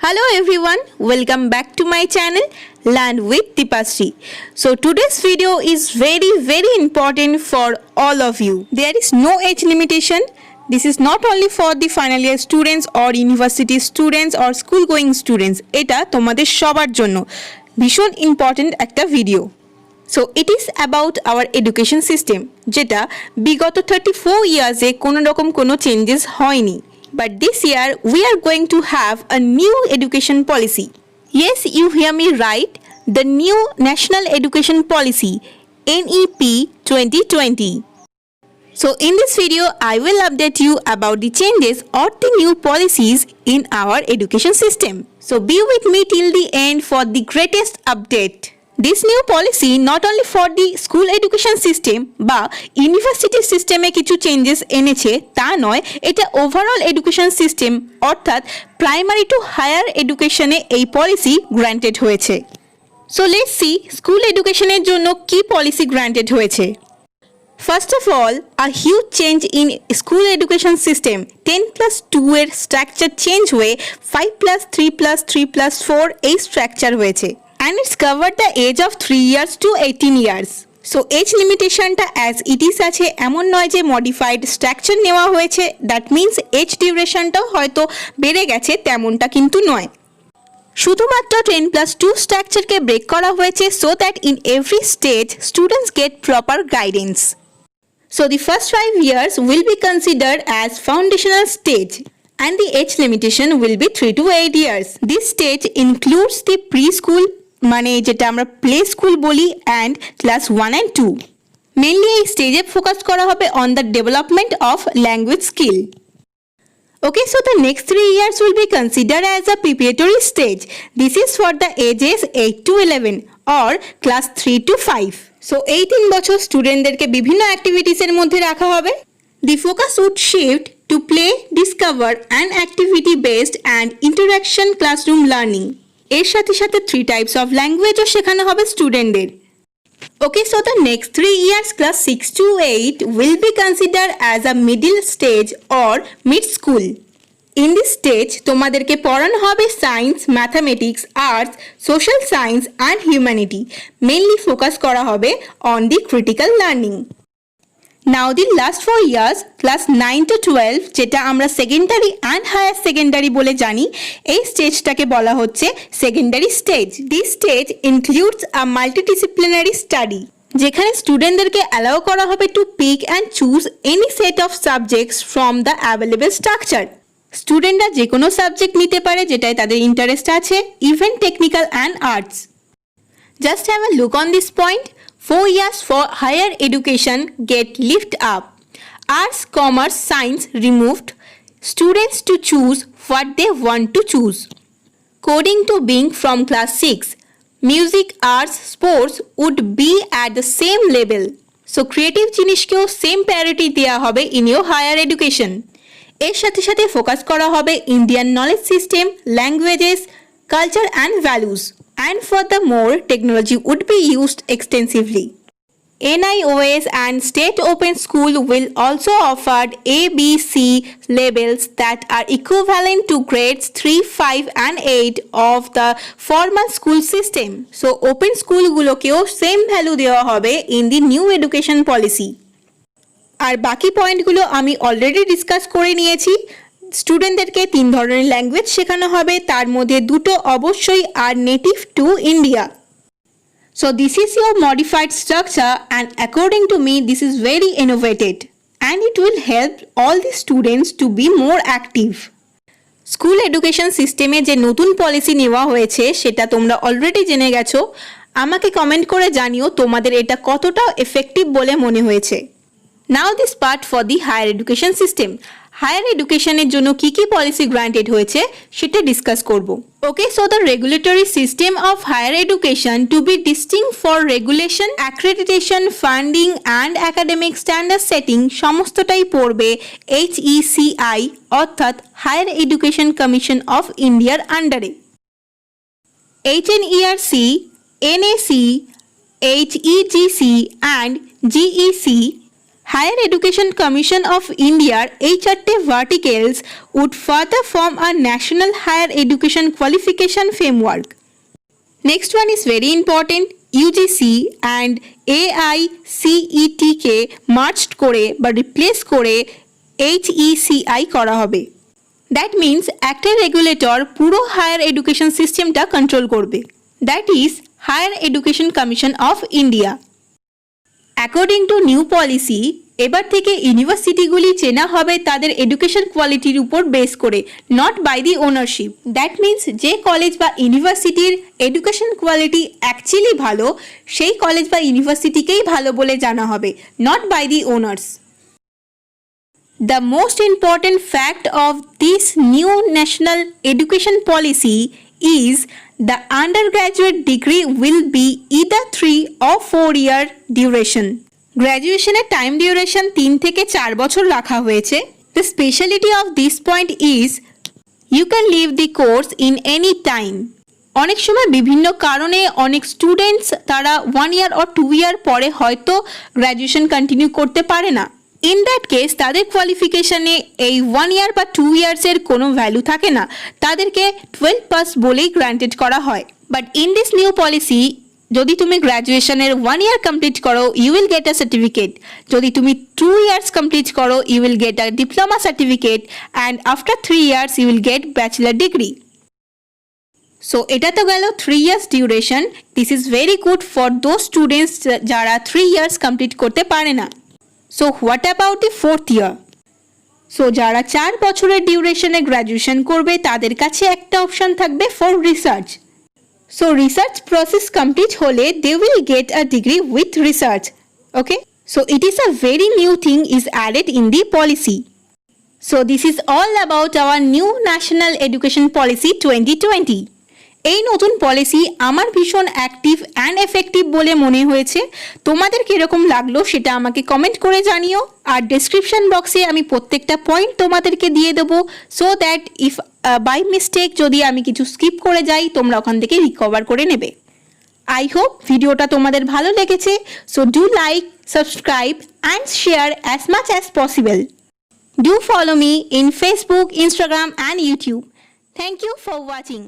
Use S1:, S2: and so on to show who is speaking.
S1: Hello everyone, welcome back to my channel Learn with Deepashree. So today's video is very important for all of you. There is no age limitation. This is not only for the final year students or university students or school going students. এটা তোমাদের সবার জন্য ভীষণ important একটা video. So it is about our education system যেটা বিগত 34 ইয়ার্সে কোনো রকম কোনো চেঞ্জেস হয়নি। But this year we are going to have a new education policy. Yes, you hear me right. The new National Education Policy NEP 2020. So in this video I will update you about the changes or the new policies in our education system. So be with me till the end for the greatest update. This new policy not only for the school education system বা university সিস্টেমে কিছু changes এনেছে তা নয়, এটা overall education system অর্থাৎ primary two higher এডুকেশনে এই policy granted হয়েছে। সো লেটস সি স্কুল এডুকেশনের জন্য কি পলিসি গ্র্যান্টেড হয়েছে। First of all, a huge change in school education system 10+2 এর স্ট্রাকচার চেঞ্জ হয়ে 5+3+3+4 এই স্ট্রাকচার হয়েছে। And it's covered the age of 3 years to 18 years. So age limitation টা as it is আছে, এমন নয় যে modified structure নেওয়া হয়েছে, that means age duration টাও হয়তো বেড়ে গেছে, তেমনটা কিন্তু নয়। শুধুমাত্র 10+2 স্ট্রাকচারকে ব্রেক করা হয়েছে so that in every stage students get proper guidance. So the first 5 years will be considered as foundational stage and the age limitation will be 3 to 8 years. This stage includes the preschool মানে যেটা আমরা play school বলি and class 1 and 2. Mainly এই স্টেজে focus করা হবে on the development of language skill. Okay, so the next 3 years will be considered as a preparatory stage. This is for the ages 8 to 11 or class 3 to 5. So 18 বছর স্টুডেন্টদেরকে বিভিন্ন অ্যাক্টিভিটিসের মধ্যে রাখা হবে। The focus would shift to play, discover and activity based and interaction classroom learning. এর সাথে সাথে 3 types of language ও শেখানো হবে স্টুডেন্টদের। Okay, so the next 3 years class 6 to 8 will be considered as a middle stage or mid school. In this stage তোমাদেরকে পড়ানো হবে science, mathematics, arts, social science and humanity. Mainly focus করা হবে on the critical learning. Now the last 4 years class 9 to 12 যেটা আমরা secondary and higher secondary বলে জানি, এই স্টেজটাকে বলা হচ্ছে secondary stage. This stage includes a multidisciplinary study যেখানে স্টুডেন্টদেরকে অ্যালাউ করা হবে to pick and choose any set of subjects from the available structure. স্টুডেন্টরা যে কোনো সাবজেক্ট নিতে পারে যেটায় তাদের ইন্টারেস্ট আছে, even technical and arts. Just have a look on this point. 4 years for higher education get lift up. Arts, commerce, science removed. Students to choose what they want to choose. Coding to being from class 6. Music, arts, sports would be at the same level. So creative জিনিসকেও same priority দেওয়া হবে in your higher education. এর সাথে সাথে focus করা হবে Indian knowledge system, languages, culture and values. And furthermore, technology would be used extensively. NIOS and state open school will also offer ABC labels that are equivalent to grades 3, 5 and 8 of the formal school system. So open school গুলোকেও same value দেওয়া হবে in the new education policy. আর বাকি পয়েন্টগুলো আমি already discuss করে নিয়েছি। স্টুডেন্টদেরকে 3 ধরনের language শেখানো হবে, তার মধ্যে 2টো অবশ্যই আর native to India. So this is your modified structure and according to me this is very innovative and it will help all the students to be more active. School education সিস্টেমে যে নতুন পলিসি নেওয়া হয়েছে সেটা তোমরা already জেনে গেছো। আমাকে কমেন্ট করে জানিও তোমাদের এটা কতটা এফেক্টিভ বলে মনে হয়েছে। Now this part for the higher education system. Higher এডুকেশনের জন্য কি কি পলিসি গ্র্যান্টেড হয়েছে সেটা ডিসকাস করব। Okay, so the regulatory system of higher education to be distinct for regulation, accreditation, funding and academic standard setting সমস্তটাই পড়বে HECI অর্থাৎ হায়ার এডুকেশন কমিশন অফ ইন্ডিয়ার আন্ডারে। HNERC, NAC, HEGC and GEC Higher Education Commission of India এই চারটে ভার্টিকেলস would further form a national higher education qualification framework. Next one is very important. UGC and AICTE কে merged করে বা replace করে HECI করা হবে। দ্যাট মিন্স একটা regulator পুরো হায়ার এডুকেশন সিস্টেমটা কন্ট্রোল করবে। That is higher education commission of India. According to new policy এবার থেকে ইউনিভার্সিটিগুলি চেনা হবে তাদের এডুকেশন কোয়ালিটির উপর বেস করে, not by the ownership. That means যে কলেজ বা ইউনিভার্সিটির এডুকেশন কোয়ালিটি অ্যাকচুয়ালি ভালো সেই কলেজ বা ইউনিভার্সিটিকেই ভালো বলে জানা হবে, not by the owners. The most important fact of this new national education policy is the undergraduate degree will be either 3 or 4 year duration. গ্র্যাজুয়েশনের টাইম ডিউরেশন 3 থেকে 4 বছর রাখা হয়েছে। The speciality of this point is you can leave the course in any time. অনেক সময় বিভিন্ন কারণে অনেক স্টুডেন্টস তারা 1 year or 2 year পরে হয়তো গ্র্যাজুয়েশন কন্টিনিউ করতে পারে না। ইন দ্যাট কেস তাদের কোয়ালিফিকেশনে এই 1 year বা 2 ইয়ার্সের কোনো ভ্যালু থাকে না, তাদেরকে 12 পাস বলেই গ্রান্টেড করা হয়। But in this new policy যদি তুমি গ্র্যাজুয়েশনের 1 year কমপ্লিট করো you will get a certificate, যদি তুমি 2 years কমপ্লিট করো you will get a diploma certificate and after 3 years you will get bachelor degree. So এটা তো গেল 3 years duration. This is very good for those students যারা 3 years complete করতে পারে না। So what about the 4th year? So যারা 4 বছরের ডিউরেশনে graduation করবে তাদের কাছে একটা অপশন থাকবে for research. So research process complete হলে they will get a degree with research. Okay, so it is a very new thing is added in the policy. So this is all about our new national education policy 2020। এই নতুন policy আমার ভীষণ active and effective বলে মনে হয়েছে। তোমাদের কীরকম লাগলো সেটা আমাকে কমেন্ট করে জানিও। আর ডেসক্রিপশন বক্সে আমি প্রত্যেকটা পয়েন্ট তোমাদেরকে দিয়ে দেবো, so that if by mistake যদি আমি কিছু স্কিপ করে যাই তোমরা ওখান থেকে রিকভার করে নেবে। আই হোপ ভিডিওটা তোমাদের ভালো লেগেছে। So do like, subscribe and share as much as possible. Do follow me in Facebook, Instagram and YouTube. Thank you for watching.